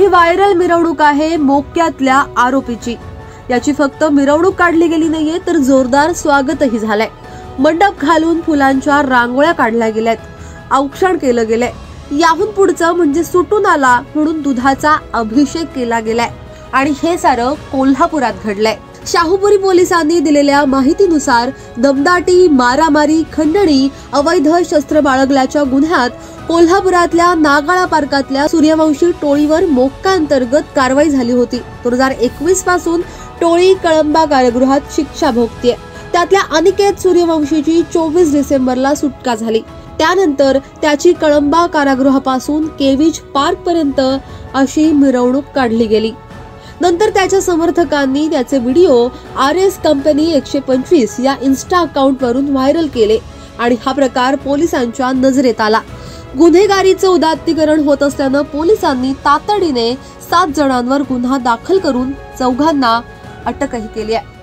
Viral मिरवणूक आहे मोक्यातल्या आरोपीची। याची फक्त मिरवणूक काढली गेली नाहीये तर जोरदार स्वागतही झालंय। मंडप घालून फुलांच्या रांगोळ्या काढल्या गेल्यात, औक्षण केलं गेलंय। याहून पुढचं म्हणजे सुटून आला म्हणून दुधाचा अभिषेक केला गेलाय आणि हे सारं कोल्हापुरात घडलंय। शाहूपुरी पोलिसांनी दिलेल्या माहितीनुसार दमदाटी, मारामारी, खंडणी, अवैध शस्त्र बाळगल्याच्या गुन्ह्यात कोल्हापुरातल्या नागाळा पार्कातल्या सूर्यवंशी टोळीवर मोक्का अंतर्गत कारवाई झाली होती। 2021 पासून टोळी कळंबा कारागृहात शिक्षा भोगतेय। त्यातल्या अनिकेत सूर्यवंशीची 24 डिसेंबरला सुटका झाली। त्यानंतर त्याची कळंबा कारागृहापासून केविज पार्क पर्यंत अशी मिरवणूक काढली गेली। नंतर त्याच्या समर्थकांनी त्याचे व्हिडिओ RS कंपनी 125 या इन्स्टा अकाउंट वरून व्हायरल केले आणि हा प्रकार पोलिसांच्या नजरेत आला। गुन्हेगारीचं उदात्तीकरण होत असल्यानं पोलिसांनी तातडीने 7 जणांवर गुन्हा दाखल करून 4घांना अटकही केली आहे।